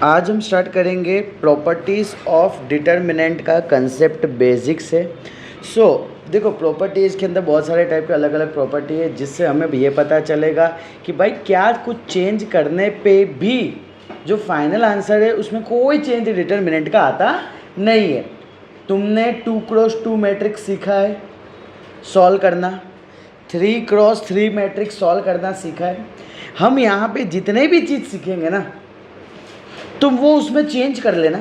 आज हम स्टार्ट करेंगे प्रॉपर्टीज़ ऑफ डिटर्मिनेंट का कंसेप्ट बेसिक से। देखो प्रॉपर्टीज़ के अंदर बहुत सारे टाइप के अलग अलग प्रॉपर्टी है, जिससे हमें ये पता चलेगा कि भाई क्या कुछ चेंज करने पे भी जो फाइनल आंसर है उसमें कोई चेंज डिटर्मिनेंट का आता नहीं है। तुमने 2x2 मैट्रिक्स सीखा है सॉल्व करना, 3x3 मैट्रिक्स सॉल्व करना सीखा है। हम यहाँ पे जितने भी चीज़ सीखेंगे ना तुम वो उसमें चेंज कर लेना,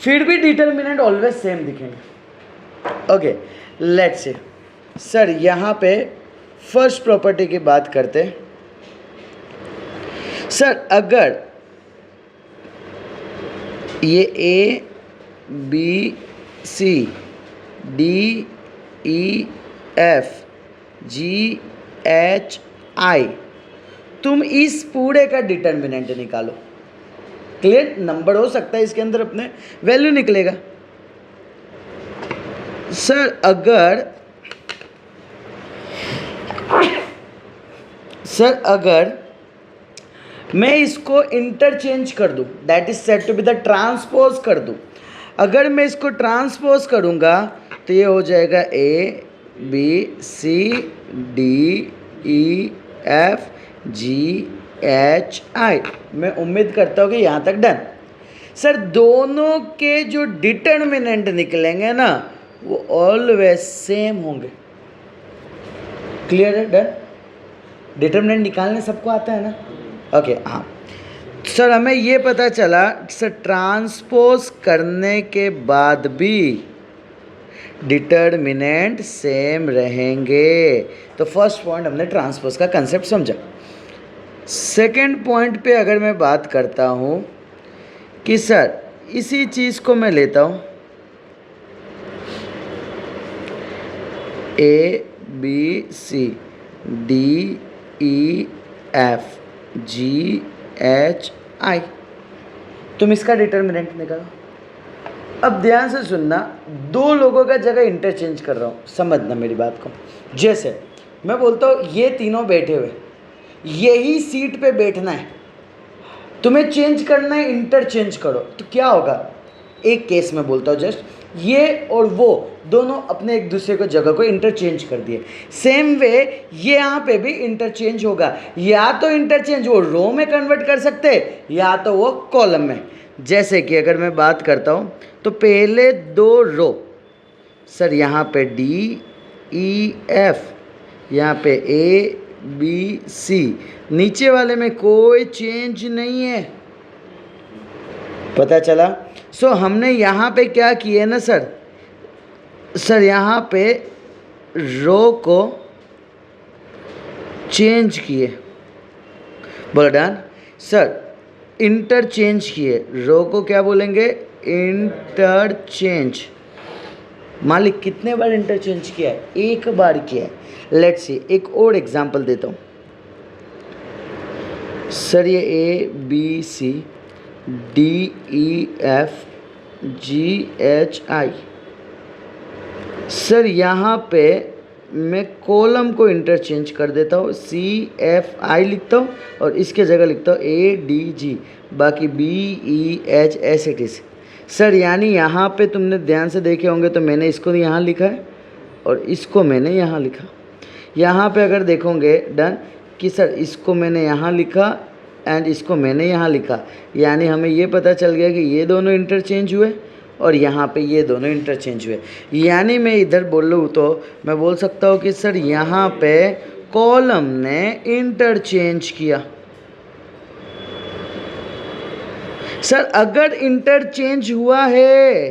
फिर भी डिटर्मिनेंट ऑलवेज सेम दिखेंगे। ओके, लेट्स से सर यहाँ पे फर्स्ट प्रॉपर्टी की बात करते हैं। सर अगर ये A B C D E F G H I, तुम इस पूरे का डिटर्मिनेंट निकालो। क्लियर, नंबर हो सकता है इसके अंदर अपने वैल्यू निकलेगा। सर अगर मैं इसको इंटरचेंज कर दूं, that is said to be the transpose कर दूं। अगर मैं इसको ट्रांसपोज करूंगा तो ये हो जाएगा A B C D E F G H I. मैं उम्मीद करता हूँ कि यहाँ तक डन। सर दोनों के जो डिटर्मिनेंट निकलेंगे ना वो ऑलवेज सेम होंगे। क्लियर है, डन। डिटर्मिनेंट निकालने सबको आता है ना। ओके हाँ सर, हमें ये पता चला सर ट्रांसपोज करने के बाद भी डिटर्मिनेंट सेम रहेंगे। तो फर्स्ट पॉइंट हमने ट्रांसपोज का कंसेप्ट समझा। सेकेंड पॉइंट पे अगर मैं बात करता हूँ कि सर इसी चीज़ को मैं लेता हूँ A B C D E F G H I, तुम इसका डिटर्मिनेंट निकालो। अब ध्यान से सुनना, दो लोगों का जगह इंटरचेंज कर रहा हूँ, समझना मेरी बात को। जैसे मैं बोलता हूँ ये तीनों बैठे हुए, यही सीट पे बैठना है, तुम्हें चेंज करना है, इंटरचेंज करो। तो क्या होगा, एक केस में बोलता हूँ जस्ट, ये और वो दोनों अपने एक दूसरे को जगह को इंटरचेंज कर दिए। सेम वे ये यहाँ पे भी इंटरचेंज होगा, या तो इंटरचेंज वो रो में कन्वर्ट कर सकते या तो वो कॉलम में। जैसे कि अगर मैं बात करता हूँ तो पहले दो रो, सर यहाँ पे डी ई एफ, यहाँ पे ए बी सी, नीचे वाले में कोई चेंज नहीं है। पता चला। हमने यहाँ पे क्या किए ना सर यहाँ पे रो को चेंज किए, बोला डन। सर इंटरचेंज किए, रो को क्या बोलेंगे, इंटरचेंज। मालिक कितने बार इंटरचेंज किया है, एक बार किया है। लेट्स सी एक और एग्जांपल देता हूँ। सर ये A B C D E F G H I, sir यहाँ पे मैं कॉलम को इंटरचेंज कर देता हूँ, सी एफ आई लिखता हूँ और इसके जगह लिखता हूँ ए डी जी, बाकी B E H as it is. Sir यानी यहाँ पे तुमने ध्यान से देखे होंगे तो मैंने इसको यहाँ लिखा है और इसको मैंने यहाँ लिखा। यहाँ पे अगर देखोगे डन कि सर इसको मैंने यहाँ लिखा एंड इसको मैंने यहाँ लिखा, यानी हमें ये पता चल गया कि ये दोनों इंटरचेंज हुए और यहाँ पे ये दोनों इंटरचेंज हुए। यानी मैं इधर बोलूँ तो मैं बोल सकता हूँ कि सर यहाँ पे कॉलम ने इंटरचेंज किया। सर अगर इंटरचेंज हुआ है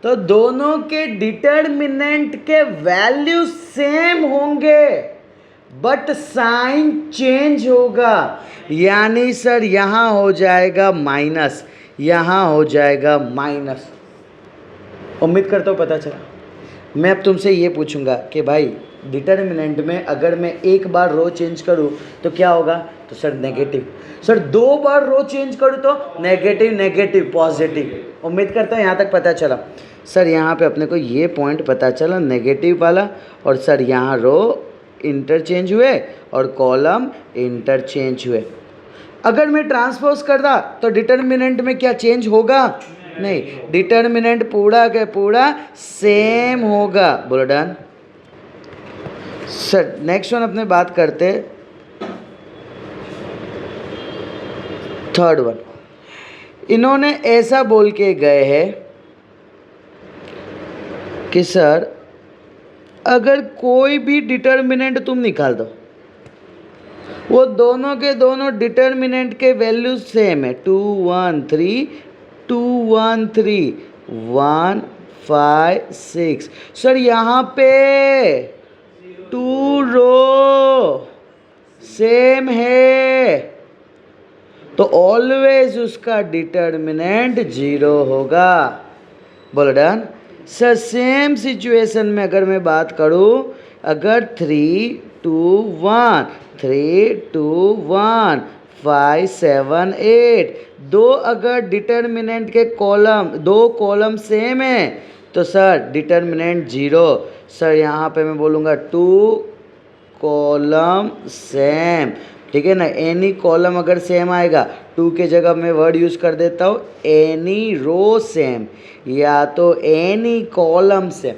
तो दोनों के डिटर्मिनेंट के वैल्यू सेम होंगे बट साइन चेंज होगा। यानी सर यहाँ हो जाएगा माइनस, यहाँ हो जाएगा माइनस। उम्मीद करता हूँ पता चला। मैं अब तुमसे ये पूछूंगा कि भाई डिटर्मिनेंट में अगर मैं एक बार रो चेंज करूँ तो क्या होगा, तो सर नेगेटिव। सर दो बार रो चेंज करूँ तो नेगेटिव नेगेटिव पॉजिटिव। उम्मीद करता हूँ यहाँ तक पता चला। सर यहाँ पे अपने को ये पॉइंट पता चला नेगेटिव वाला, और सर यहाँ रो इंटरचेंज हुए और कॉलम इंटरचेंज हुए। अगर मैं ट्रांसपोज कर दा तो डिटर्मिनेंट में क्या चेंज होगा? नहीं, डिटर्मिनेंट पूरा के पूरा सेम होगा। बोलो डन। सर नेक्स्ट वन अपने बात करते थर्ड वन। इन्होंने ऐसा बोल के गए हैं कि सर अगर कोई भी डिटर्मिनेंट तुम निकाल दो, वो दोनों के दोनों डिटर्मिनेंट के वैल्यू सेम है, 2 1 3 2 1 3 1 5 6। सर यहाँ पे 2 रो सेम है तो ऑलवेज उसका डिटर्मिनेंट 0 होगा। बोलो डन। सर सेम सिचुएशन में अगर मैं बात करूं, अगर 3 2 1 3 2 1 5 7 8 दो अगर डिटर्मिनेंट के कॉलम, दो कॉलम सेम है तो सर डिटर्मिनेंट 0। सर यहाँ पे मैं बोलूँगा 2 कॉलम सेम, ठीक है ना। एनी कॉलम अगर सेम आएगा, 2 के जगह मैं वर्ड यूज़ कर देता हूँ एनी रो सेम, या तो एनी कॉलम सेम।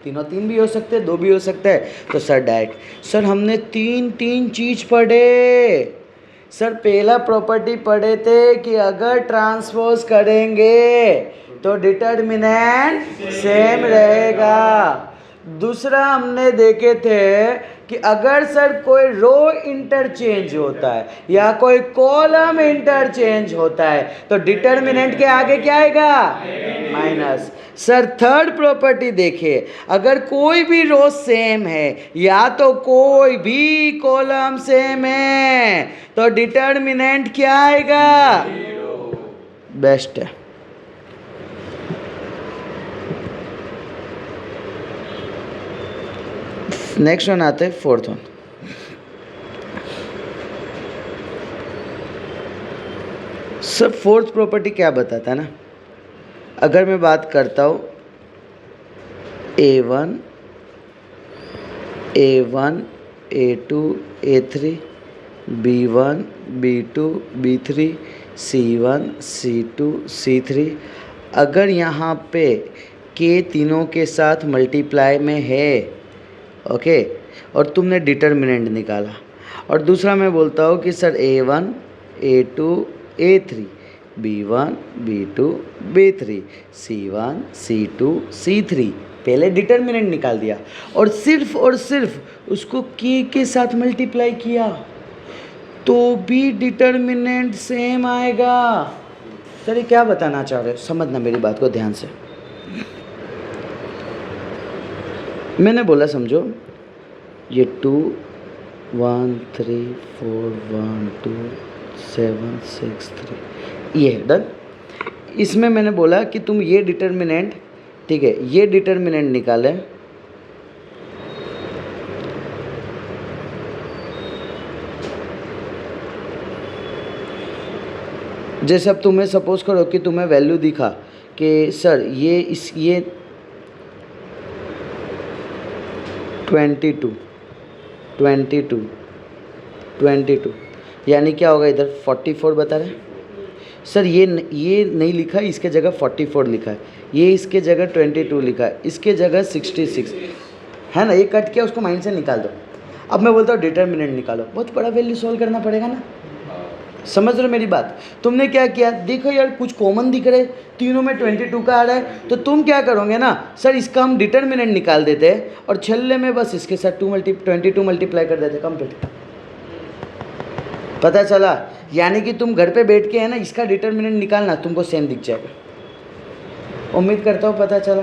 तीनों तीन भी हो सकते हैं, 2 भी हो सकते हैं। तो सर डायरेक्ट सर हमने तीन चीज़ पढ़े। सर पहला प्रॉपर्टी पढ़े थे कि अगर ट्रांसपोज करेंगे तो डिटर्मिनेंट सेम रहेगा। दूसरा हमने देखे थे कि अगर सर कोई रो इंटरचेंज होता है या कोई कॉलम इंटरचेंज होता है तो डिटर्मिनेंट के आगे क्या आएगा? माइनस। सर थर्ड प्रॉपर्टी देखिए, अगर कोई भी रो सेम है या तो कोई भी कॉलम सेम है तो डिटर्मिनेंट क्या आएगा? बेस्ट है। नेक्स्ट वन आते हैं फोर्थ वन। सब फोर्थ प्रॉपर्टी क्या बताता है ना, अगर मैं बात करता हूँ A1 A2 A3 B1 B2 B3 C1 C2 C3, अगर यहाँ पे K तीनों के साथ मल्टीप्लाई में है, ओके, और तुमने डिटर्मिनेंट निकाला, और दूसरा मैं बोलता हूँ कि sir A1 A2 A3 B1 B2 B3 C1 C2 C3, पहले डिटर्मिनेंट निकाल दिया और सिर्फ उसको के साथ मल्टीप्लाई किया तो भी डिटर्मिनेंट सेम आएगा। सर ये क्या बताना चाह रहे हो? समझना मेरी बात को ध्यान से। मैंने बोला समझो, ये 2 1 3 4 1 2 7 6 3 ये है डन। इसमें मैंने बोला कि तुम ये डिटर्मिनेंट, ठीक है, ये डिटर्मिनेंट निकालें, जैसे अब तुम्हें सपोज करो कि तुम्हें वैल्यू दिखा कि सर ये 22 यानी क्या होगा? इधर 44 बता रहे हैं सर। ये नहीं लिखा, इसके जगह 44 लिखा है, ये इसके जगह 22 लिखा है, इसके जगह 66 है ना। ये कट किया, उसको माइंड से निकाल दो। अब मैं बोलता हूँ डिटर्मिनेंट निकालो, बहुत बड़ा वैल्यू सॉल्व करना पड़ेगा ना। समझ रहे मेरी बात? तुमने क्या किया, देखो यार कुछ कॉमन दिख रहे, तीनों में 22 का आ रहा है, तो तुम क्या करोगे ना, सर इसका हम डिटर्मिनेंट निकाल देते हैं और छल्ले में बस इसके साथ 22 मल्टीप्लाई कर देते, कंप्लीट। पता चला? यानी कि तुम घर पे बैठ के है ना, इसका डिटर्मिनेंट निकालना, तुमको सेम दिख जाएगा। उम्मीद करता हूँ पता चला,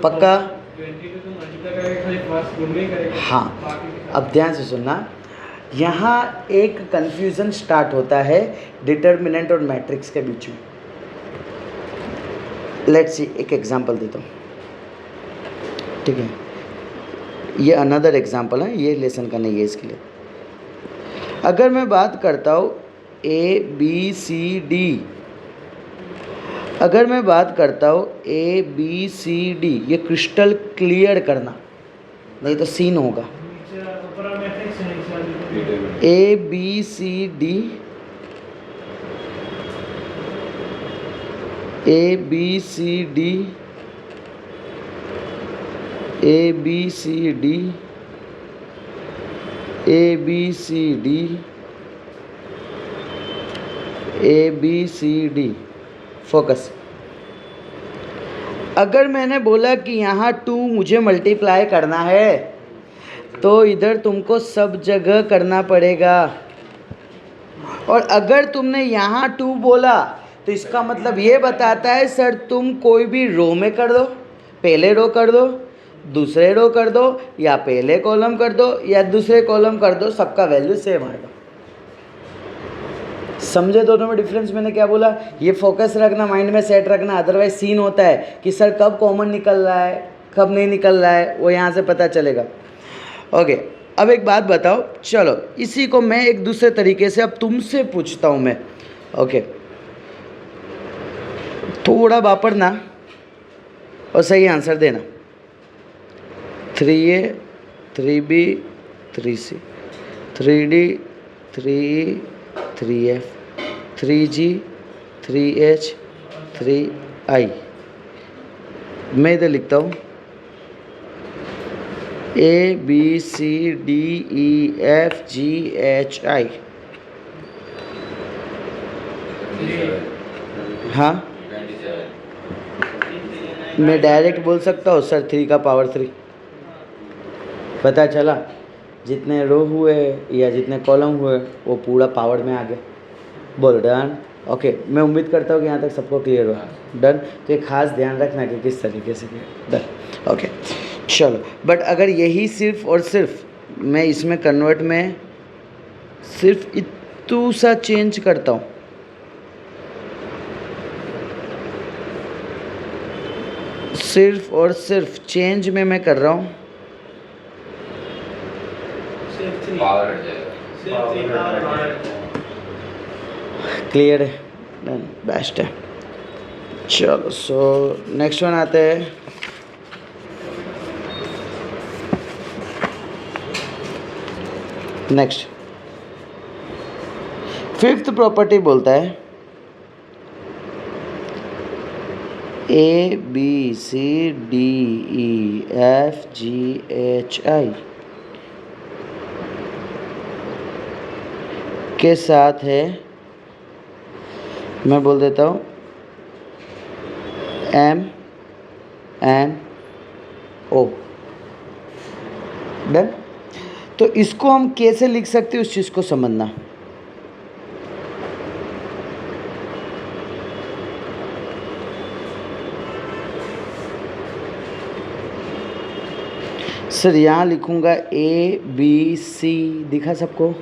पक्का? हाँ, अब ध्यान से सुनना, यहाँ एक कन्फ्यूज़न स्टार्ट होता है डिटर्मिनेंट और मैट्रिक्स के बीच में। लेट्स सी, एक एग्जांपल देता हूँ, ठीक है, ये अनदर एग्जांपल है, ये लेसन का नहीं है इसके लिए। अगर मैं बात करता हूँ ABCD, अगर मैं बात करता हूँ ABCD, ये क्रिस्टल क्लियर करना, नहीं तो सीन होगा। ABCD A B C D, A B C D, A B C D, A B C D. Focus. अगर मैंने बोला कि यहाँ 2 मुझे मल्टीप्लाई करना है तो इधर तुमको सब जगह करना पड़ेगा, और अगर तुमने यहाँ 2 बोला तो इसका मतलब ये बताता है सर तुम कोई भी रो में कर दो, पहले रो कर दो, दूसरे रो कर दो, या पहले कॉलम कर दो या दूसरे कॉलम कर दो, सबका वैल्यू सेम आएगा। समझे दोनों में डिफरेंस? मैंने क्या बोला? ये फोकस रखना, माइंड में सेट रखना, अदरवाइज सीन होता है कि सर कब कॉमन निकल रहा है कब नहीं निकल रहा है, वो यहाँ से पता चलेगा। ओके, अब एक बात बताओ, चलो इसी को मैं एक दूसरे तरीके से अब तुमसे पूछता हूँ मैं। ओके, थोड़ा वापरना और सही आंसर देना। 3A 3B 3C 3D 3E 3F 3G 3H 3I। मैं इधर लिखता हूँ ABCDEFGHI। हाँ, मैं डायरेक्ट बोल सकता हूँ सर 3 का पावर 3। पता चला जितने रो हुए या जितने कॉलम हुए वो पूरा पावर में आ गया। बोलो डन। ओके, मैं उम्मीद करता हूँ कि यहाँ तक सबको क्लियर हुआ। डन। तो ये खास ध्यान रखना कि किस तरीके से किया। डन। ओके चलो, बट अगर यही सिर्फ और सिर्फ मैं इसमें कन्वर्ट में सिर्फ इतू सा चेंज करता हूँ, सिर्फ और सिर्फ चेंज में मैं कर रहा हूँ, क्लियर है? डन, बेस्ट है। चलो सो नेक्स्ट वन आते हैं। नेक्स्ट 5th प्रॉपर्टी बोलता है ABCDEFGHI के साथ है, मैं बोल देता हूँ MNO। डन। तो इसको हम कैसे लिख सकते हैं उस चीज़ को समझना। सर यहाँ लिखूँगा ABC, दिखा सबको?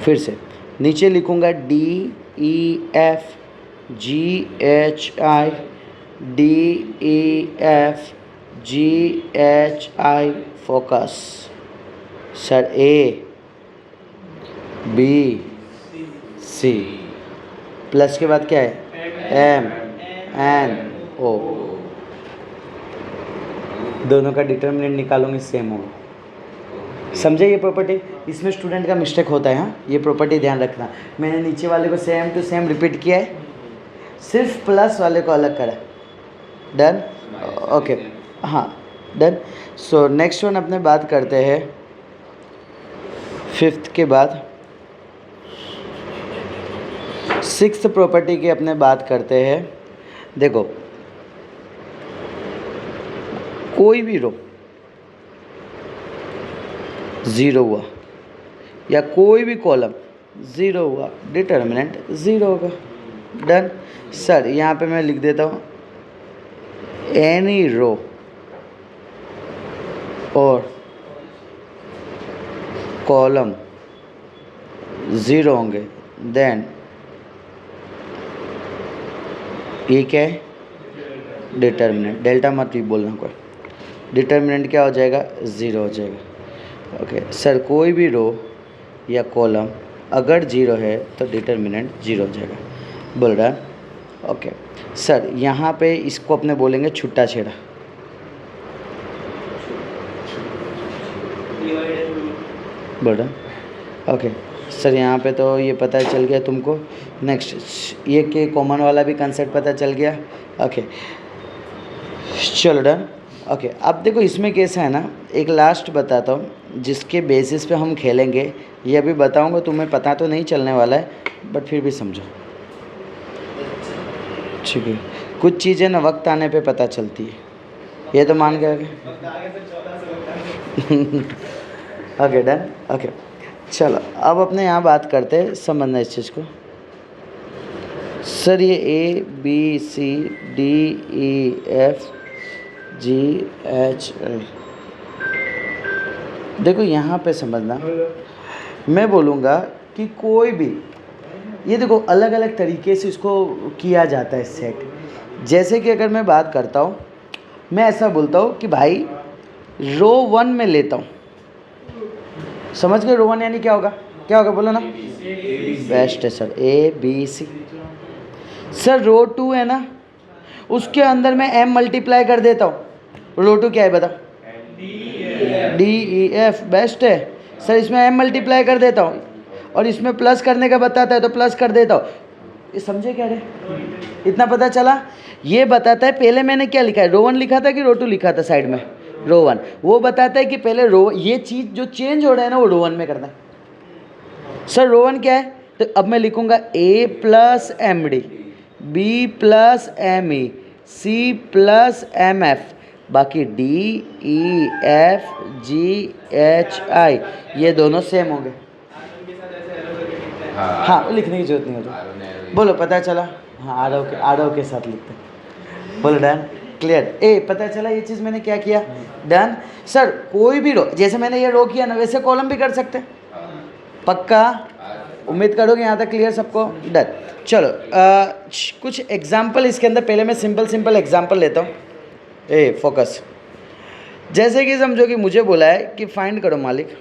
फिर से नीचे लिखूँगा DEFGHI DEFGHI focus. Sir ABC plus के बाद क्या है? MNO। दोनों का डिटर्मिनेंट निकालूंगी सेम होगा। समझे ये प्रॉपर्टी? इसमें स्टूडेंट का मिस्टेक होता है। हाँ, ये प्रॉपर्टी ध्यान रखना। मैंने नीचे वाले को सेम टू सेम रिपीट किया है, सिर्फ प्लस वाले को अलग करा। डन। ओके, हाँ डन। सो नेक्स्ट वन अपने बात करते हैं 5th के बाद 6th प्रॉपर्टी की अपने बात करते हैं। देखो, कोई भी रो 0 हुआ या कोई भी कॉलम 0 हुआ, डिटर्मिनेंट 0 होगा। डन। सर यहाँ पे मैं लिख देता हूँ एनी रो और कॉलम 0 होंगे, देन ये क्या है? डिटर्मिनेंट। डेल्टा मत भी बोलना कोई। डिटर्मिनेंट क्या हो जाएगा? 0 हो जाएगा। ओके सर, कोई भी रो या कॉलम अगर 0 है तो डिटर्मिनेंट 0 हो जाएगा। बोल रहा? ओके सर, यहाँ पे इसको अपने बोलेंगे छुट्टा छेड़ा। बोल रहा? ओके, सर यहाँ पे तो ये पता चल गया तुमको। नेक्स्ट ये के कॉमन वाला भी कंसेप्ट पता चल गया। ओके चलो डन। ओके अब देखो इसमें कैसा है ना, एक लास्ट बताता हूँ जिसके बेसिस पे हम खेलेंगे। ये अभी बताऊँगा, तुम्हें पता तो नहीं चलने वाला है बट फिर भी समझो, ठीक है। कुछ चीज़ें ना वक्त आने पे पता चलती है, ये तो मान गए। Okay done. ओके चलो अब अपने यहाँ बात करते हैं, समझना इस चीज़ को। सर ये A B C D E F G H I, देखो यहाँ पे समझना, मैं बोलूँगा कि कोई भी, ये देखो अलग अलग तरीके से इसको किया जाता है सेट। जैसे कि अगर मैं बात करता हूँ, मैं ऐसा बोलता हूँ कि भाई रो 1 में लेता हूँ, समझ गए? रो 1 यानी क्या होगा, क्या होगा बोलो ना? बेस्ट है sir, A B C। Sir row 2 है ना, उसके अंदर मैं M मल्टीप्लाई कर देता हूँ। रो 2 क्या है बताओ? D E F, बेस्ट है सर। इसमें M मल्टीप्लाई कर देता हूँ और इसमें प्लस करने का बताता है तो प्लस कर देता हूँ। ये समझे क्या रे? इतना पता चला? ये बताता है पहले मैंने क्या लिखा है, रो 1 लिखा था कि रो 2 लिखा था साइड में? रो 1। वो बताता है कि पहले रो, ये चीज़ जो चेंज हो रहा है ना वो रो 1 में करना है। सर रो 1 क्या है, तो अब मैं लिखूंगा A plus MD, B plus ME, C plus MF, बाकी D E F G H I ये दोनों सेम हो गए। हाँ लिखने की जरूरत नहीं होती। बोलो पता चला? हाँ आरव के साथ लिखते हैं। बोलो डन, क्लियर। ए पता चला ये चीज़ मैंने क्या किया? डन। सर कोई भी रो, जैसे मैंने ये रो किया ना वैसे कॉलम भी कर सकते हैं, पक्का? उम्मीद करोगे यहाँ तक क्लियर सबको? डन। चलो कुछ एग्जाम्पल इसके अंदर, पहले मैं सिंपल एग्जाम्पल लेता हूँ। ए फोकस। जैसे कि समझो कि मुझे बोला है कि फाइंड करो मालिक,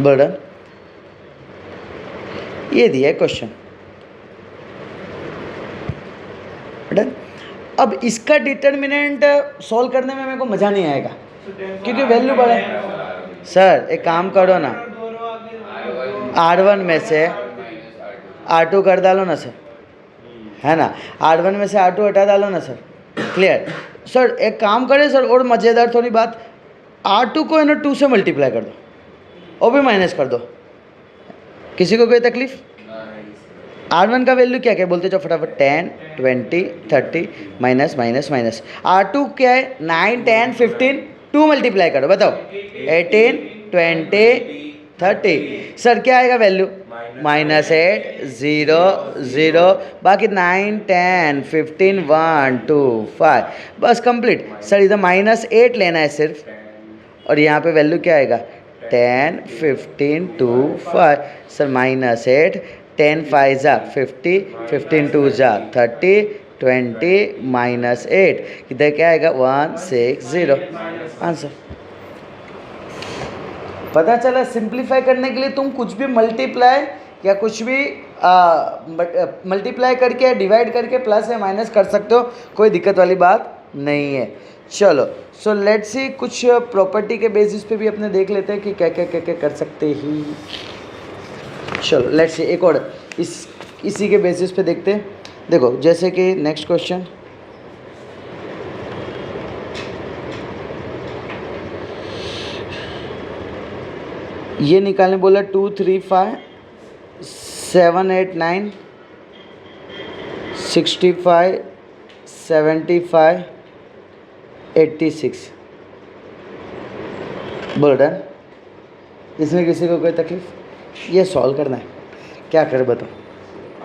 बर्डन ये दिया है क्वेश्चन। डन। अब इसका डिटर्मिनेंट सॉल्व करने में मेरे को मज़ा नहीं आएगा क्योंकि वैल्यू बड़ा है। सर एक काम करो ना, R1 में से R2 कर डालो ना सर, है ना? R1 में से R2 हटा डालो ना सर, क्लियर? सर एक काम करें सर, और मज़ेदार थोड़ी बात, R2 को है ना 2 से मल्टीप्लाई कर दो और भी माइनस कर दो। किसी को कोई तकलीफ? R1 का वैल्यू क्या क्या बोलते जाओ फटाफट? 10 20 30 माइनस माइनस माइनस। R2 क्या है? 9 10 15, 2 मल्टीप्लाई करो बताओ, 18 20 30। सर क्या आएगा वैल्यू? -8 0 0, बाकी 9 10 15 1 2 5, बस कंप्लीट। सर इधर -8 लेना है सिर्फ, और यहाँ पे वैल्यू क्या आएगा? 10 15 2 5। सर -8, 10 5 जा 50, 15 2 जा 30, 20 -8, इधर क्या आएगा? 160 आंसर। पता चला? सिंप्लीफाई करने के लिए तुम कुछ भी मल्टीप्लाई या कुछ भी मल्टीप्लाई करके या डिवाइड करके प्लस या माइनस कर सकते हो, कोई दिक्कत वाली बात नहीं है। चलो सो लेट्स सी, कुछ प्रॉपर्टी के बेसिस पे भी अपने देख लेते हैं कि क्या क्या क्या क्या कर सकते ही। चलो लेट्स सी एक और इसी के बेसिस पे देखते हैं। देखो जैसे कि नेक्स्ट क्वेश्चन, ये निकालने बोला 2 3 5 7 8 9 65 75 86। बोलो डन। इसमें किसी को कोई तकलीफ? ये सॉल्व करना है, क्या करे बताओ?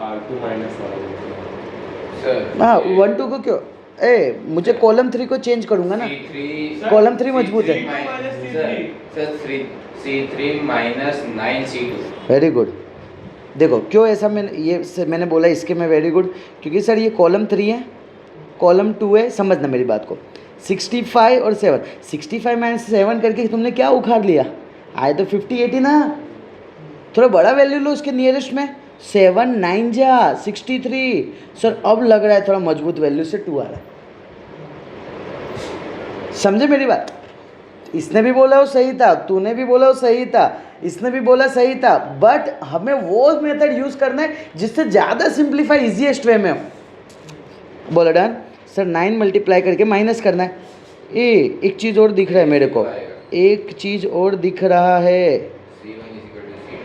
R2 माइनस हाँ 1 2 को क्यों? मुझे कॉलम 3 को चेंज करूँगा ना, कॉलम 3 मजबूत है। C3 minus 9C2। Very good. देखो क्यों ऐसा मैंने बोला इसके में वेरी गुड, क्योंकि सर ये कॉलम 3 है, कॉलम 2 है। समझना मेरी बात को, 65 और 7, 65 - 7 करके तुमने क्या उखाड़ लिया? आए तो 50 80 ना, थोड़ा बड़ा वैल्यू लो उसके नियरेस्ट में। 7 9 जा 63। सर अब लग रहा है थोड़ा मजबूत वैल्यू से 2 आ रहा है। समझे मेरी बात? इसने भी बोला वो सही था, तूने भी बोला वो सही था, इसने भी बोला सही था, बट हमें वो मेथड यूज करना है जिससे ज़्यादा सिंप्लीफाई इजीएस्ट वे में हो। बोला डन। सर 9 मल्टीप्लाई करके माइनस करना है। एक चीज़ और दिख रहा है मेरे को, एक चीज़ और दिख रहा है,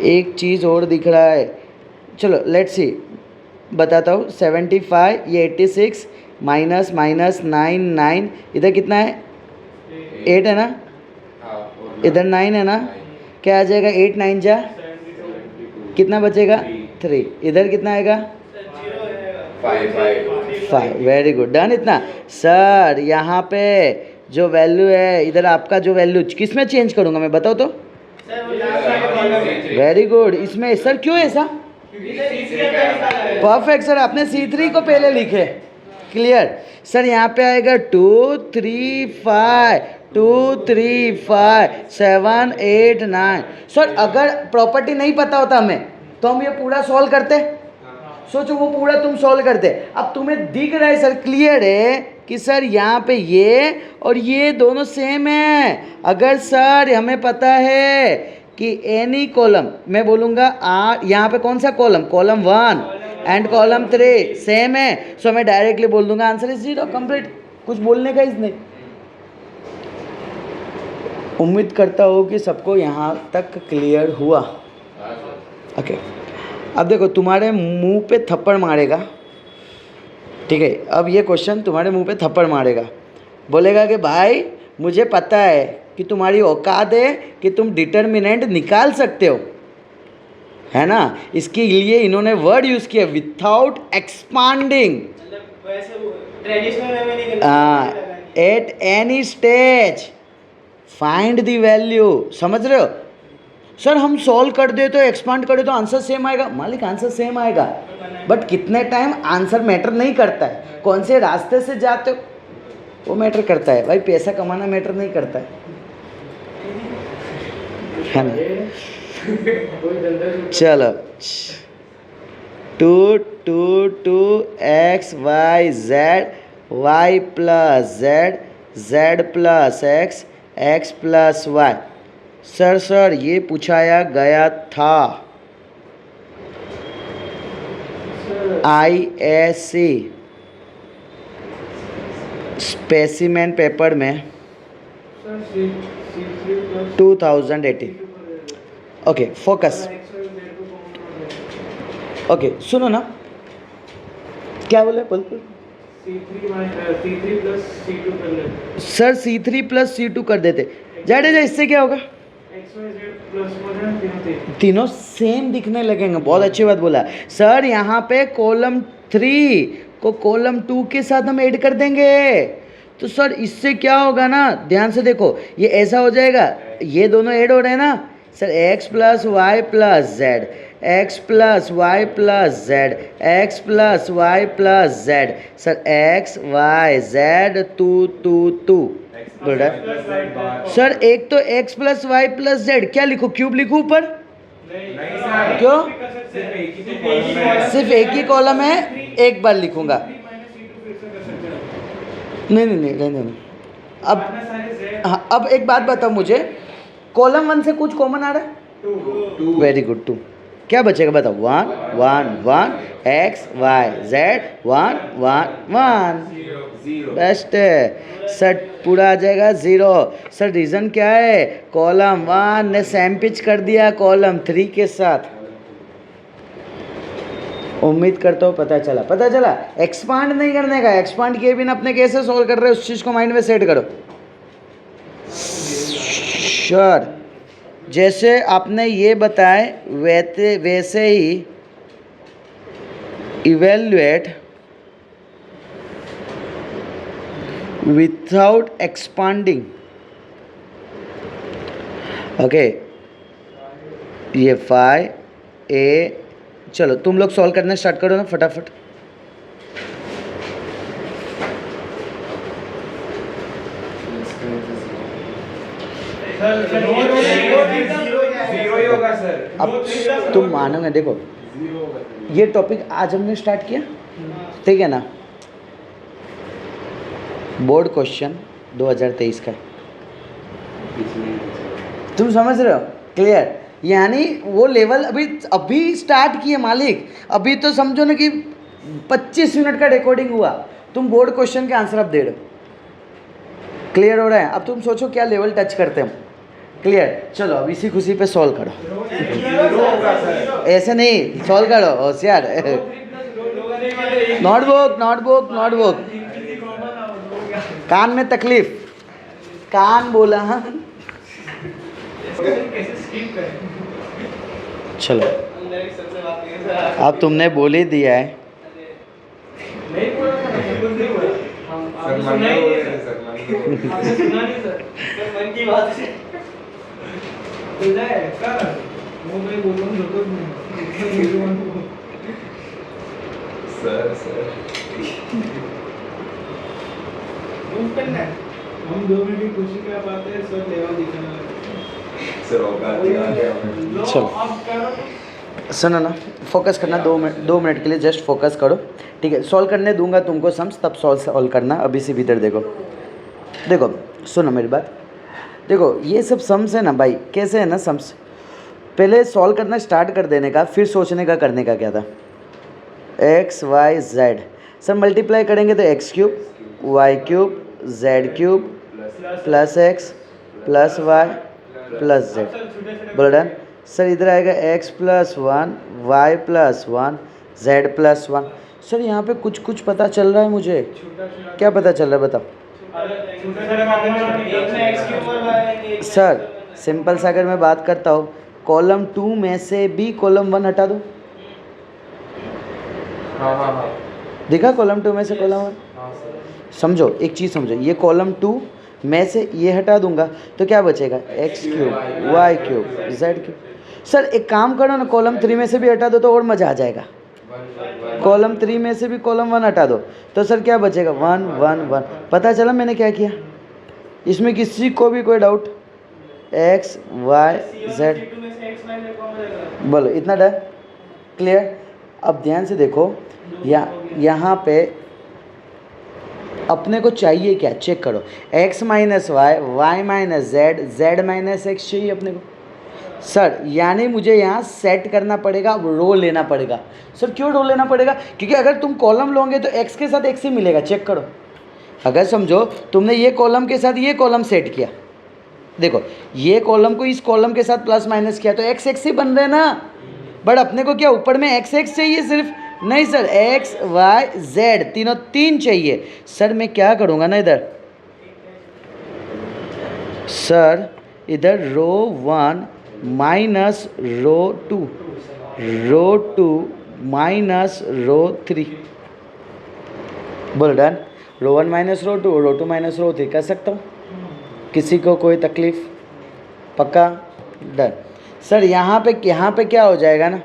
एक चीज़ और दिख रहा है। चलो लेट्स सी, बताता हूँ। 75 ये 86 माइनस माइनस 9 9, इधर कितना है? 8 है ना, इधर 9 है ना, क्या आ जाएगा? 8 9 जा कितना बचेगा? 3। इधर कितना आएगा? 5। Very good, done. इतना सर यहाँ पे जो वैल्यू है, इधर आपका जो वैल्यू किस में चेंज करूँगा मैं, बताओ तो। Very good. इसमें सर क्यों ऐसा? परफेक्ट सर, आपने C3 को पहले लिखे। क्लियर सर, यहाँ पे आएगा 2 3 5 2 3 5 7 8 9। सर अगर प्रॉपर्टी नहीं पता होता हमें तो हम ये पूरा सॉल्व करते। सोचो वो पूरा तुम सॉल्व करते। अब तुम्हें दिख रहा है सर, क्लियर है कि सर यहाँ पे ये और ये दोनों सेम है। अगर सर हमें पता है कि एनी कॉलम, मैं बोलूँगा यहाँ पे कौन सा column, column 1 and column 3 same है, सो मैं डायरेक्टली बोल दूंगा आंसर इज 0। कंप्लीट, कुछ बोलने का इसने। उम्मीद करता हूँ कि सबको यहाँ तक क्लियर हुआ। ओके अब देखो, तुम्हारे मुंह पे थप्पड़ मारेगा, ठीक है? अब ये क्वेश्चन तुम्हारे मुंह पे थप्पड़ मारेगा, बोलेगा कि भाई मुझे पता है कि तुम्हारी औकात है कि तुम डिटर्मिनेंट निकाल सकते हो, है ना? इसके लिए इन्होंने वर्ड यूज़ किया without expanding, at any stage find the value. समझ रहे हो? सर हम सॉल्व कर दे तो एक्सपांड कर दे तो आंसर सेम आएगा। मालिक आंसर सेम आएगा, बट कितने टाइम आंसर मैटर नहीं करता है, कौन से रास्ते से जाते हो वो मैटर करता है। भाई पैसा कमाना मैटर नहीं करता है ना? चलो 2 2 2 x y z y plus z plus x plus y। Sir ये पूछाया गया था ISC स्पेसिमेन पेपर में 2018। Okay focus. ओके सुनो ना, क्या बोले? बिल्कुल सर C3 प्लस C2 कर देते। जाडेजा इससे क्या होगा? तीनों सेम दिखने लगेंगे। बहुत अच्छी बात बोला सर। यहाँ पे कॉलम 3 को कॉलम 2 के साथ हम ऐड कर देंगे, तो सर इससे क्या होगा ना, ध्यान से देखो, ये ऐसा हो जाएगा, ये दोनों ऐड हो रहे हैं ना sir, x plus y plus z, x plus y plus z, x plus y plus z. Sir x y z 2 2 2 बोल रहा सर। एक तो x plus y plus z, क्या लिखूं? क्यूब लिखूं ऊपर? क्यों? सिर्फ एक ही कॉलम है, एक बार लिखूंगा। नहीं रहने दो। अब हाँ, अब एक बात बताओ मुझे, कॉलम 1 से कुछ कॉमन आ रहा है? Very good, 2। क्या बचेगा बताओ? 1 1 1 x y z 1 1 1। बेस्ट है सर, पूरा आ जाएगा 0। सर रीज़न क्या है? कॉलम 1 ने सेम पिच कर दिया कॉलम 3 के साथ। उम्मीद करता हूँ पता चला। एक्सपांड नहीं करने का, एक्सपांड किए बिना अपने कैसे सॉल्व कर रहे हो उस चीज़ को माइंड में सेट करो। श्योर, जैसे आपने ये बताए वैसे ही इवेल्युएट विथआउट एक्सपांडिंग। ओके ये 5a, चलो तुम लोग सॉल्व करना स्टार्ट करो ना फटाफट। सर अब तुम मानोगे, देखो ये टॉपिक आज हमने स्टार्ट किया, ठीक है ना। बोर्ड क्वेश्चन 2023 का, तुम समझ रहे हो, क्लियर। यानी वो लेवल अभी स्टार्ट किए मालिक, अभी तो समझो ना कि 25 मिनट का रिकॉर्डिंग हुआ, तुम बोर्ड क्वेश्चन के आंसर अब दे रहे हो, क्लियर हो रहा है। अब तुम सोचो क्या लेवल टच करते हैं, क्लियर। चलो अब इसी खुशी पे सॉल्व करो, ऐसे नहीं सॉल्व करो होशियार। नोटबुक नोटबुक नोटबुक, कान में तकलीफ, कान बोला हाँ। चलो अब तुमने बोल ही दिया है, हम 2 मिनट की खुशी क्या बात है, सर लेवल दिखाना चलो सुनो ना, फोकस करना 2 मिनट के लिए, जस्ट फोकस करो, ठीक है। सॉल्व करने दूंगा तुमको सम्स, तब सॉल्व करना। अभी से भीतर देखो, देखो सुनो मेरी बात, देखो ये सब सम्स है ना भाई, कैसे है ना सम्स, पहले सॉल्व करना स्टार्ट कर देने का, फिर सोचने का करने का क्या था। X y z, sir multiply करेंगे तो x cube y cube z cube plus x plus y plus z, बोलो डन। सर इधर आएगा x plus 1 y plus 1 z plus 1। Sir यहाँ पे कुछ कुछ पता चल रहा है मुझे, क्या पता चल रहा है बताओ। सर सिंपल सा अगर मैं बात करता हूँ, कॉलम 2 में से भी कॉलम 1 हटा दो, देखा कॉलम 2 में से कॉलम 1। समझो एक चीज़ समझो, ये कॉलम 2 में से ये हटा दूंगा तो क्या बचेगा, x cube y cube z cube. Sir एक काम करो ना, कॉलम 3 में से भी हटा दो तो और मज़ा आ जाएगा। कॉलम 3 में से भी कॉलम 1 हटा दो तो सर क्या बचेगा, 1 1 1। पता चला मैंने क्या किया, इसमें किसी को भी कोई डाउट, एक्स वाई जेड, बोलो इतना डर, क्लियर। अब ध्यान से देखो, यहाँ पे अपने को चाहिए क्या, चेक करो, x minus y, y minus z, z minus x चाहिए अपने को। सर यानी मुझे यहाँ सेट करना पड़ेगा, अब रो लेना पड़ेगा। सर क्यों रो लेना पड़ेगा, क्योंकि अगर तुम कॉलम लोगे तो x के साथ x ही मिलेगा, चेक करो। अगर समझो तुमने ये कॉलम के साथ ये कॉलम सेट किया, देखो ये कॉलम को इस कॉलम के साथ प्लस माइनस किया तो x x ही बन रहे ना, बट अपने को क्या ऊपर में x x चाहिए सिर्फ, नहीं सर x y z तीनों 3 चाहिए। सर मैं क्या करूँगा ना, इधर सर इधर रो 1 माइनस रो 2, रो 2 माइनस रो 3, बोल डन। रो 1 माइनस रो 2, रो 2 माइनस रो 3 कर सकता हूँ, किसी को कोई तकलीफ, पक्का डन। सर यहाँ पे क्या हो जाएगा ना,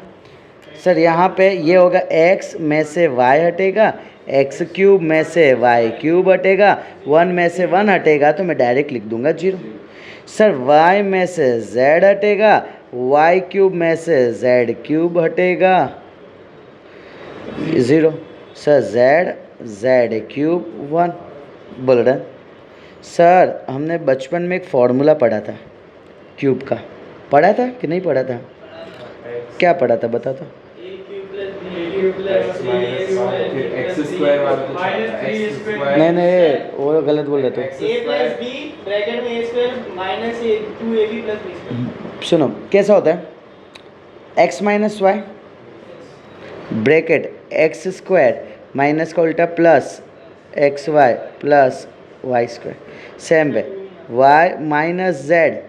सर यहाँ पे ये होगा x में से y हटेगा, x क्यूब में से y क्यूब हटेगा, 1 में से 1 हटेगा तो मैं डायरेक्ट लिख दूंगा 0। सर y में से z हटेगा, y क्यूब में से z क्यूब हटेगा 0। सर z क्यूब 1, बोल रहे। सर हमने बचपन में एक फॉर्मूला पढ़ा था क्यूब का, पढ़ा था कि नहीं पढ़ा था, क्या पढ़ा था बता तो। नहीं वो गलत बोल रहे थे। सुनो कैसा होता है, x minus y bracket x square minus का उल्टा plus x y plus y square, same पे y minus z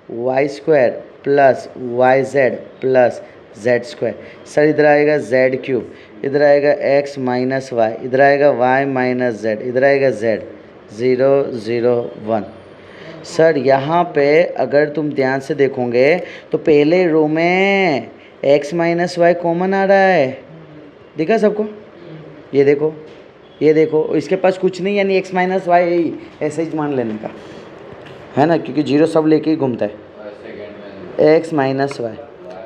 y square plus y z plus z square. Sir इधर आएगा जेड क्यूब, इधर आएगा x माइनस वाई, इधर आएगा y minus Z, इधर आएगा z, 0 0 1। सर यहाँ पे अगर तुम ध्यान से देखोगे तो पहले रो में x माइनस वाई कॉमन आ रहा है, दिखा सबको, ये देखो ये देखो, इसके पास कुछ नहीं, यानी x माइनस वाई ऐसे ही मान लेने का है ना, क्योंकि 0 सब लेके ही घूमता है। x माइनस वाई,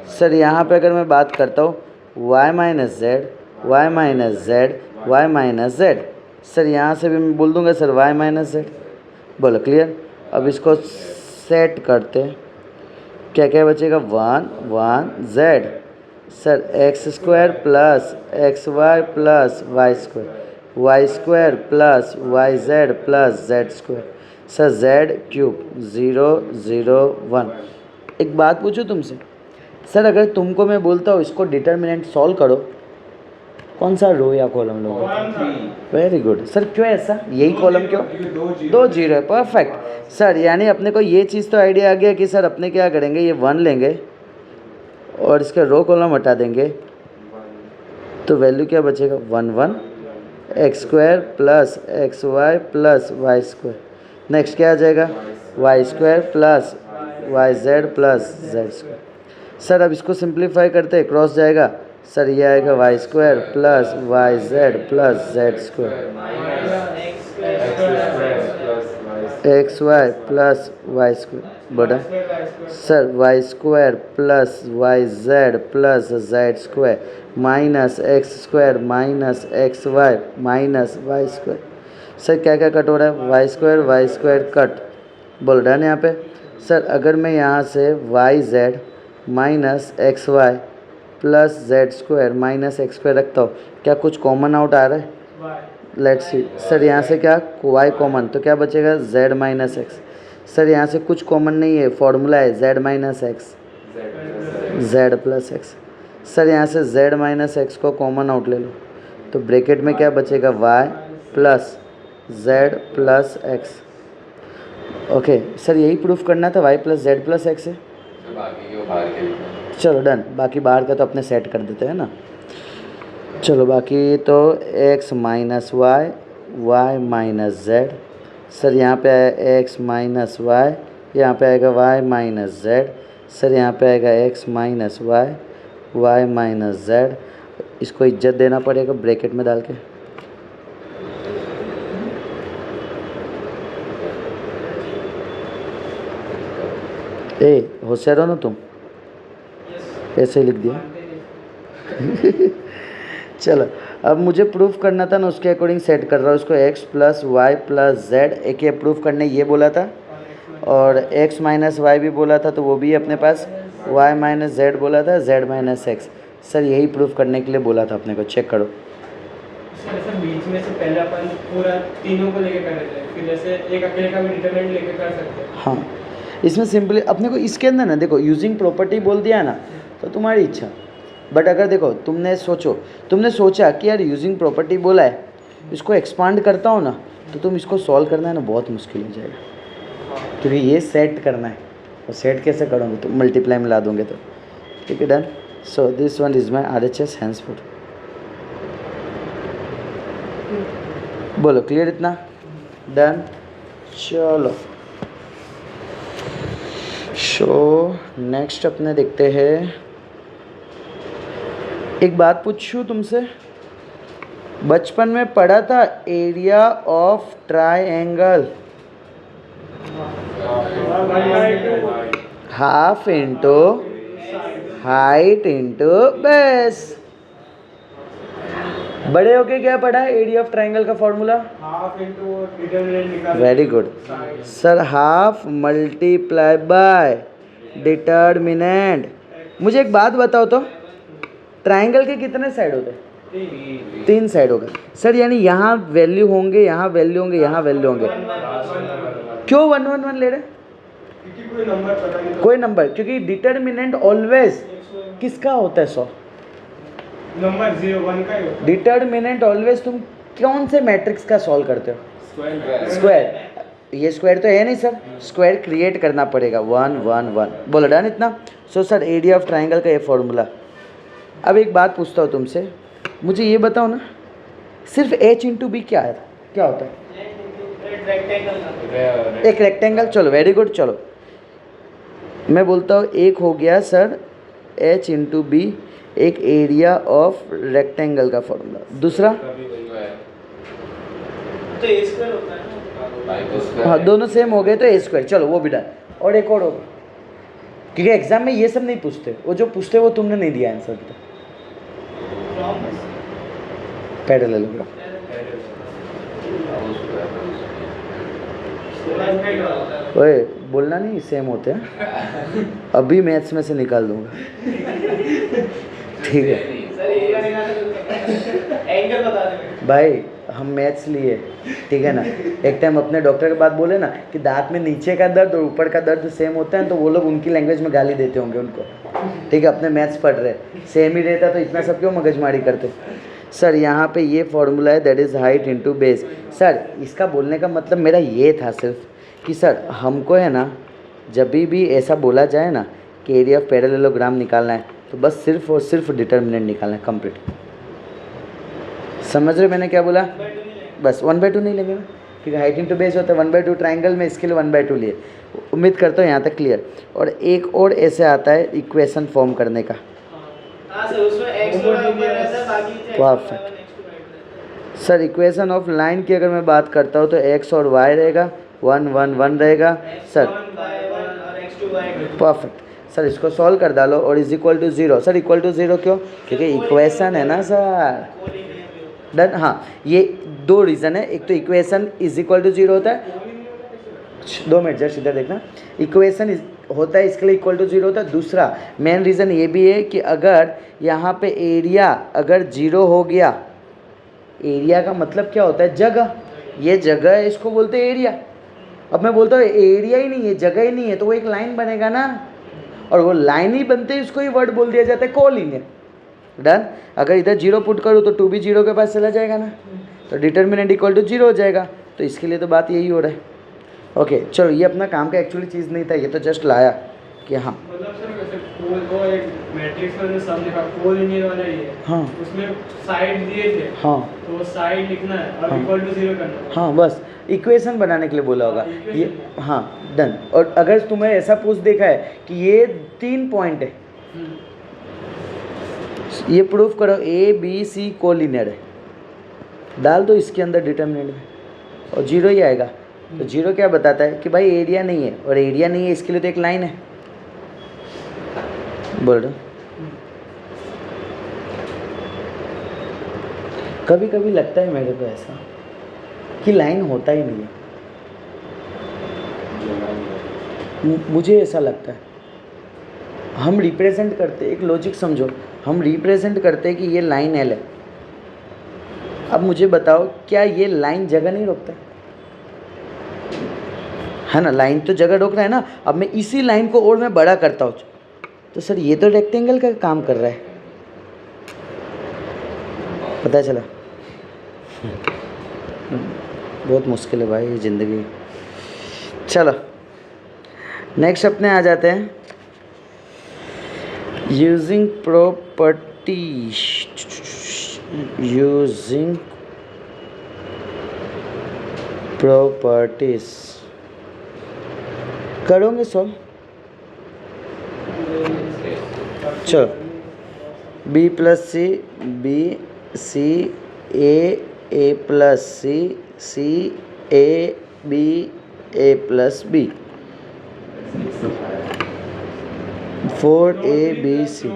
सर यहाँ पे अगर मैं बात करता हूँ y minus z, y minus z, y minus z, sir यहाँ से भी मैं बोल दूँगा सर y माइनस जेड। बोलो क्लियर। अब इसको सेट करते हैं, क्या क्या बचेगा, 1 1 z, sir x square plus x y plus y square plus y z plus z square, sir z cube 0 0 1। एक बात पूछूं तुमसे, सर अगर तुमको मैं बोलता हूँ इसको डिटर्मिनेंट सॉल्व करो, कौन सा रो या कॉलम लोगे? वेरी गुड सर, क्यों ऐसा, यही कॉलम क्यों? 2 जीरो है, परफेक्ट सर। यानी अपने को ये चीज़ तो आइडिया आ गया कि सर अपने क्या करेंगे, ये 1 लेंगे और इसका रो कॉलम हटा देंगे, तो वैल्यू क्या बचेगा, 1 1 x square plus x y plus y square. Next क्या आ जाएगा, y square plus y z plus z square. Sir अब इसको सिंप्लीफाई करते हैं, क्रॉस जाएगा, सर ये आएगा y square plus y z plus z square, x y plus y square बटा sir y square plus y z plus z square minus x square minus x y minus y square. Sir क्या क्या cut हो रहा है, Y square cut, बोल रहा है ना यहाँ पे। सर अगर मैं यहाँ से y z minus x y plus z square minus x square रखता हूँ, क्या कुछ कॉमन आउट आ रहा है? Let's see. सर यहाँ से क्या y कॉमन, तो क्या बचेगा, z माइनस एक्स। सर यहाँ से कुछ कॉमन नहीं है, फॉर्मूला है z minus x z plus x. Sir यहाँ से z माइनस एक्स को कॉमन आउट ले लो, तो ब्रैकेट में क्या बचेगा, y plus z plus x. Okay sir यही प्रूफ करना था, y plus Z plus x है। चलो डन, बाकी बाहर का तो अपने सेट कर देते हैं ना। चलो बाकी तो x minus y, y minus z, sir यहाँ पे आया x माइनस वाई, यहाँ पे आएगा y माइनस जेड, सर यहाँ पे आएगा x minus y, y minus z. इसको इज्जत देना पड़ेगा ब्रैकेट में डाल के। ए होशियार हो ना तुम, ऐसे ही लिख दिया। चलो अब मुझे प्रूफ करना था ना, उसके अकॉर्डिंग सेट कर रहा हूँ इसको, x plus y plus z. एक ये प्रूफ करने ये बोला था, और x माइनस वाई भी बोला था, तो वो भी अपने पास y माइनस जेड बोला था, z माइनस एक्स। सर यही प्रूफ करने के लिए बोला था अपने को, चेक करो। सर बीच में से पहले अपन पूरा तीनों को लेके कर रहे थे, फिर जैसे एक अकेले का भी डिटरमिनेंट लेके कर सकते हैं। हाँ इसमें सिंपली अपने को इसके अंदर ना देखो, यूजिंग प्रॉपर्टी बोल दिया ना, तो तुम्हारी इच्छा। बट अगर देखो तुमने सोचा कि यार यूजिंग प्रॉपर्टी बोला है, इसको एक्सपांड करता हूँ ना, तो तुम इसको सॉल्व करना है ना बहुत मुश्किल हो जाएगा, क्योंकि ये सेट करना है, और सेट कैसे करोगे, तो मल्टीप्लाई में ला दोगे तो। ठीक है done. So this one is my RHS हैंसफोर्ड। बोलो क्लियर इतना, डन। चलो सो नेक्स्ट अपने देखते हैं, एक बात पूछूं तुमसे, बचपन में पढ़ा था area of triangle, half into height into base. बड़े होके क्या पढ़ा है, एरिया ऑफ ट्राइंगल का फॉर्मूला, हाफ इनटू डिटरमिनेंट निकाल। Very good sir, half multiply by determinant. मुझे एक बात बताओ तो, ट्राइंगल के कितने साइड होते हैं? 3 साइड होगा सर, यानी यहाँ वैल्यू होंगे, यहाँ वैल्यू होंगे, यहाँ वैल्यू होंगे। क्यों 1 1 1 ले रहे? क्योंकि कोई नंबर पता नहीं, कोई नंबर, क्योंकि डिटर्मिनेंट ऑलवेज किसका होता है, 100। नंबर 0 1 का ही होता है। डिटर्मिनेंट ऑलवेज तुम कौन से मैट्रिक्स का सॉल्व करते हो? स्क्वायर। ये स्क्वायर तो है नहीं सर, स्क्वायर क्रिएट करना पड़ेगा, 1 1 1। बोलो डन इतना। So sir area of triangle का ये फॉर्मूला। अब एक बात पूछता हूँ तुमसे, मुझे ये बताओ ना, सिर्फ h इंटू बी क्या है, क्या होता है? एक रेक्टेंगल। चलो वेरी गुड। चलो मैं बोलता हूँ एक हो गया सर h इंटू बी, एक एरिया ऑफ रेक्टेंगल का फॉर्मूला। दूसरा तो a स्क्वायर होता है ना, हाँ दोनों सेम हो गए तो a स्क्वायर। चलो वो भी डन। और एक और होगा, क्योंकि एग्जाम में ये सब नहीं पूछते, वो जो पूछते वो तुमने नहीं दिया आंसर तो। पैरेललोग्राम ओए बोलना नहीं, सेम होते हैं। अभी मैथ्स में से निकाल दूंगा, ठीक है एंगल बता दे भाई, हम मैथ्स लिए, ठीक है ना। एक टाइम अपने डॉक्टर के बात बोले ना कि दांत में नीचे का दर्द और ऊपर का दर्द सेम होता है, तो वो लोग उनकी लैंग्वेज में गाली देते होंगे उनको, ठीक है। अपने मैथ्स पढ़ रहे, सेम ही रहता तो इतना सब क्यों मगजमारी करते। सर यहाँ पे ये फॉर्मूला है, that is height into base. Sir इसका बोलने का मतलब मेरा ये था सिर्फ कि सर हमको है ना, जब भी ऐसा बोला जाए ना कि एरिया ऑफ पैरेललोग्राम निकालना है, तो बस सिर्फ और सिर्फ डिटर्मिनेंट निकालना है, कंप्लीट। समझ रहे मैंने क्या बोला? बस 1/2 नहीं लेंगे ना, क्योंकि हाइट इंटू बेस होता है 1/2 ट्राइंगल में, इसके लिए 1/2 लिए। उम्मीद करता हूँ यहाँ तक क्लियर। और एक और ऐसे आता है इक्वेशन फॉर्म करने का, perfect. Sir equation of line की अगर मैं बात करता हूँ तो x और y रहेगा, 1 1 1 रहेगा सर, परफेक्ट। सर इसको सॉल्व कर डालो और is equal to 0। Sir equal to 0 क्यों? क्योंकि इक्वेशन है ना सर, डन। हाँ ये दो रीज़न है, एक तो इक्वेशन इज इक्वल टू 0 होता है, 2 मिनट जस्ट इधर देखना, इक्वेशन होता है इसके लिए इक्वल टू 0 होता है। दूसरा मेन रीज़न ये भी है कि अगर यहाँ पे एरिया अगर 0 हो गया, एरिया का मतलब क्या होता है? जगह। ये जगह है, इसको बोलते हैं एरिया। अब मैं बोलता हूँ एरिया ही नहीं है, जगह ही नहीं है, तो वो एक लाइन बनेगा ना, और वो लाइन ही बनते ही उसको ही वर्ड बोल दिया जाता है कोलिनियर, डन। अगर इधर 0 पुट करूँ तो 2 भी 0 के पास चला जाएगा ना, तो डिटर्मिनेंट इक्वल टू 0 हो जाएगा। तो इसके लिए तो बात यही हो रहा है। ओके चलो, ये अपना काम का एक्चुअली चीज़ नहीं था, ये तो जस्ट लाया कि हाँ मतलब सर वैसे वो एक मैट्रिक्स में जो सम लिखा कोलिनियर वाला ही है, हाँ उसमें साइड दिए थे, हाँ तो वो साइड लिखना है और हाँ। इक्वल टू 0 करना है। हाँ बस इक्वेशन बनाने के लिए बोला होगा equation। ये, हाँ डन। और अगर तुम्हें ऐसा पूछ देखा है कि ये 3 पॉइंट है, ये प्रूफ करो ए बी सी कोलिनियर है, डाल दो इसके अंदर डिटर्मिनेंट में और 0 ही आएगा। तो 0 क्या बताता है कि भाई एरिया नहीं है, और एरिया नहीं है इसके लिए तो एक लाइन है, बोल रहा हूँ। कभी कभी लगता है मेरे को ऐसा कि लाइन होता ही नहीं है, मुझे ऐसा लगता है। हम रिप्रेजेंट करते, एक लॉजिक समझो, हम रिप्रेजेंट करते हैं कि ये लाइन एल है। अब मुझे बताओ क्या ये लाइन जगह नहीं रोकता है ना? लाइन तो जगह रोक रहा है ना। अब मैं इसी लाइन को और मैं बड़ा करता हूँ, तो सर ये तो रेक्टेंगल का काम कर रहा है, पता चला? बहुत मुश्किल है भाई ये ज़िंदगी। चलो नेक्स्ट अपने आ जाते हैं, यूजिंग प्रॉपर्टीज, यूजिंग प्रॉपर्टीज करोगे सॉल्व? चलो B plus C, B C A plus C A B A plus B, 4ABC,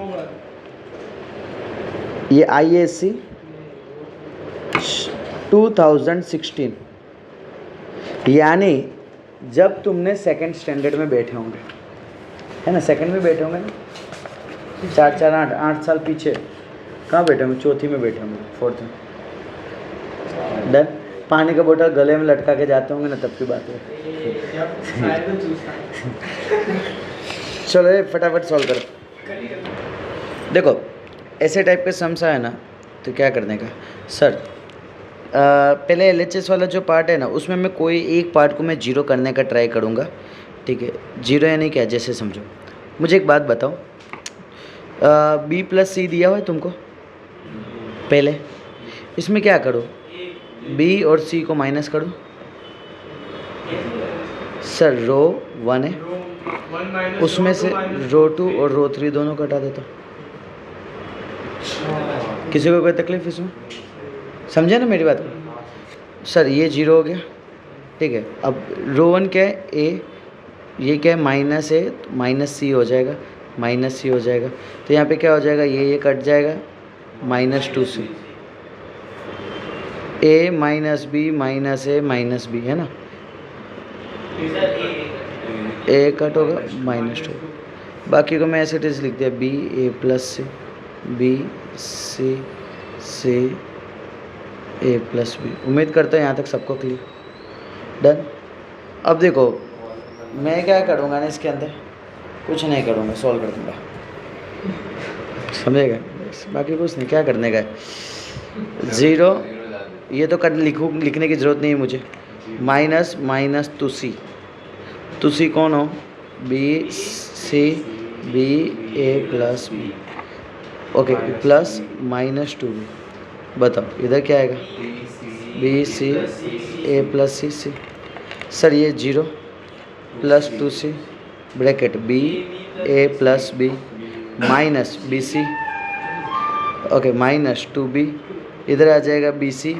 ये IAC 2016, यानी जब तुमने सेकंड स्टैंडर्ड में बैठे होंगे, है ना? सेकंड में बैठे होंगे ना, 4 4 8 साल पीछे कहाँ बैठे होंगे? चौथी में बैठे होंगे, 4th में, डन। पानी का बोतल गले में लटका के जाते होंगे ना, तब की बात है। चलो ये फटाफट सॉल्व करो। देखो ऐसे टाइप के सम्स है ना, तो क्या करने का सर, पहले LHS वाला जो पार्ट है ना, उसमें मैं कोई एक पार्ट को मैं 0 करने का ट्राई करूँगा, ठीक है? 0 यानी क्या, जैसे समझो, मुझे एक बात बताओ, B प्लस सी दिया हुआ है तुमको, पहले इसमें क्या करो, B और C को माइनस करो। सर रो 1 है, उसमें से रो 2 और रो 3 दोनों को हटा देता हूँ। किसी को कोई तकलीफ इसमें? समझे ना मेरी बात को? सर ये 0 हो गया, ठीक है। अब रो 1 क्या है, A, ये क्या है माइनस है तो माइनस सी हो जाएगा, माइनस सी हो जाएगा, तो यहाँ पे क्या हो जाएगा, ये कट जाएगा, -2c, a minus B minus A minus B, है ना, a कट होगा -2, बाकी को मैं ऐसे टेस्ट लिख दिया b a plus C, b c c a plus B. उम्मीद करता हूँ यहाँ तक सबको क्लियर, डन। अब देखो मैं क्या करूँगा ना, इसके अंदर कुछ नहीं करूँगा, सॉल्व कर दूँगा, समझेगा, बाकी कुछ नहीं, क्या करने का है, 0 ये तो कर लिखने की ज़रूरत नहीं है मुझे, माइनस टू सी कौन हो, बी सी बी ए plus b, okay, plus -2b, बताओ इधर क्या आएगा, बी सी ए प्लस सी सी, सर ये 0 प्लस 2c ब्रैकेट बी ए plus b minus b c, okay, -2b, इधर आ जाएगा बी सी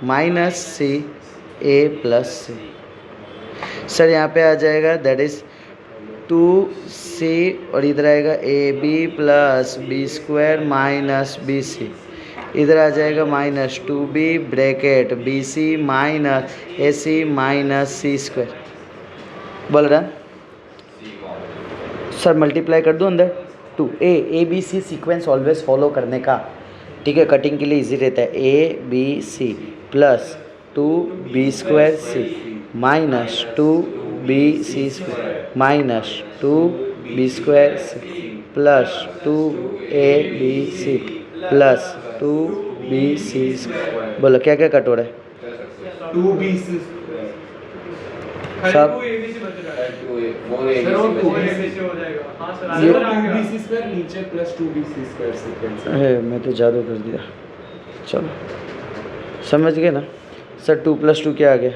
माइनस सी ए प्लस सी, सर यहाँ पे आ जाएगा दैट इज़ 2c, और इधर आएगा a b plus b square minus b c, इधर आ जाएगा -2b bracket b c minus a c minus c square, बोल रहा सर मल्टीप्लाई कर दूँ अंदर, 2 A B C sequence always follow करने का, ठीक है, कटिंग के लिए इजी रहता है, ABC plus 2B² C minus 2BC² minus 2B² C plus 2ABC plus 2BC², बोलो क्या क्या कट हो रहा है, 2BC सब सर वो 2BC हो जाएगा, हाँ सर, ये 2BC² नीचे प्लस 2BC² सीक्वेंस है, मैं तो जादू कर दिया, चलो समझ गए ना सर, 2 + 2 क्या आ गया,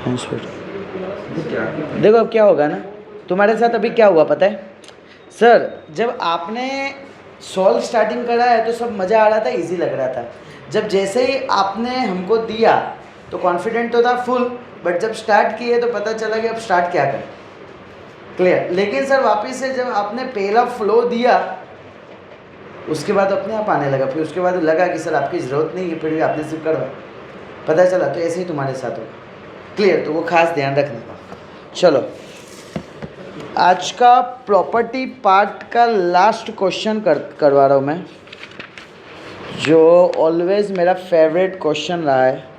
हाँ सर, देखो अब क्या होगा ना, तुम्हारे साथ अभी क्या हुआ पता है सर, जब आपने सॉल्व स्टार्टिंग करा है तो सब मज़ा आ रहा था, इजी लग रहा था, जब जैसे ही आपने हमको दिया तो कॉन्फिडेंट तो था फुल, बट जब स्टार्ट किए तो पता चला कि अब स्टार्ट क्या करें, क्लियर, लेकिन सर वापस से जब आपने पहला फ्लो दिया उसके बाद अपने आप आने लगा, फिर उसके बाद लगा कि सर आपकी ज़रूरत नहीं है, फिर भी आपने सिर्फ करवा, पता चला, तो ऐसे ही तुम्हारे साथ होगा, क्लियर, तो वो खास ध्यान रखना। चलो आज का प्रॉपर्टी पार्ट का लास्ट क्वेश्चन करवा रहा हूँ मैं, जो ऑलवेज मेरा फेवरेट क्वेश्चन रहा है,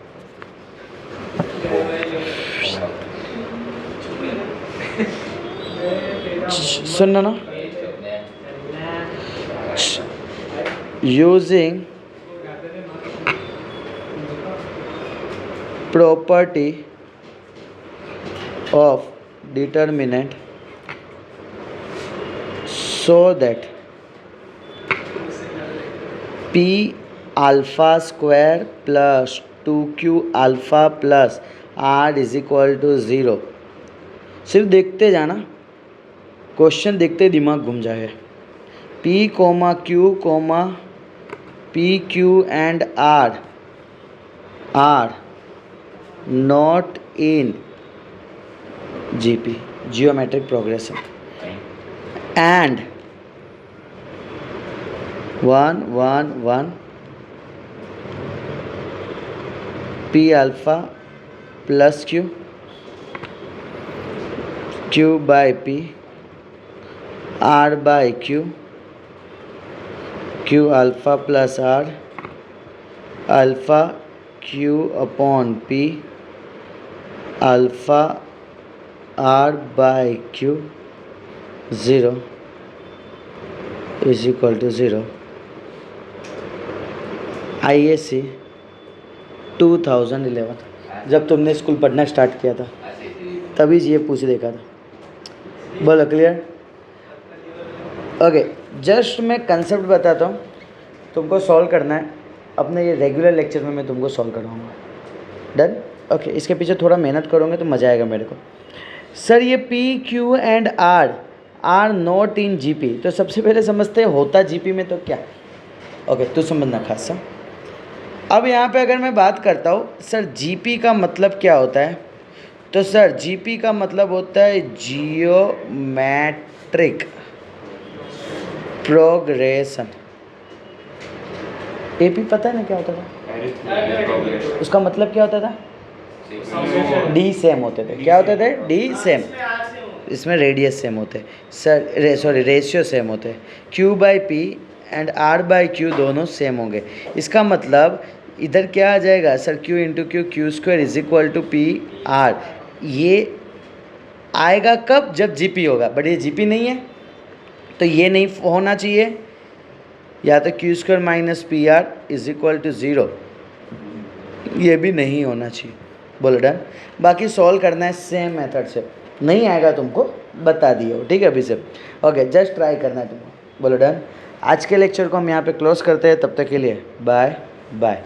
सुनना ना, using property of determinant so that p alpha square plus 2q alpha plus r is equal to 0, सिर्फ देखते जाना, क्वेश्चन देखते दिमाग घूम जाएगा, p q p q and r are not in GP geometric progression and 1 1 1 p alpha plus q q by p r by q q alpha plus r alpha q upon p alpha r by q 0 is equal to 0। IAC 2011 जब तुमने school पढ़ना start किया था तभी ये पूछ देखा था, बोलो क्लियर, ओके, जस्ट मैं कंसेप्ट बताता हूँ, तुमको सॉल्व करना है, अपने ये रेगुलर लेक्चर में मैं तुमको सॉल्व करवाऊँगा, डन, ओके, इसके पीछे थोड़ा मेहनत करोगे तो मज़ा आएगा मेरे को। सर ये P Q and R not in GP, तो सबसे पहले समझते हैं होता जीपी में तो क्या, ओके, तू समझना खासा। अब यहाँ पे अगर मैं बात करता हूँ सर जीपी का मतलब क्या होता है, तो सर जीपी का मतलब होता है जियोमेट्रिक प्रोग्रेशन। एपी पता है ना क्या होता था, उसका मतलब क्या होता था, डी सेम होते थे। क्या होते थे, डी सेम। इसमें रेडियस सेम होते हैं सर, सॉरी रेशियो सेम होते हैं। Q by P and R by Q दोनों सेम होंगे। इसका मतलब इधर क्या आ जाएगा sir, Q into Q, Q square is equal to P R. ये आएगा कब, जब जीपी होगा, बट ये जीपी नहीं है तो ये नहीं होना चाहिए, या तो Q square minus P R is equal to zero, ये भी नहीं होना चाहिए। बोलो डन। बाकी सॉल्व करना है सेम मेथड से, नहीं आएगा तुमको बता दिए हो, ठीक है अभी से। ओके जस्ट ट्राई करना है तुमको। बोलो डन। आज के लेक्चर को हम यहाँ पे क्लोज करते हैं, तब तक के लिए बाय बाय।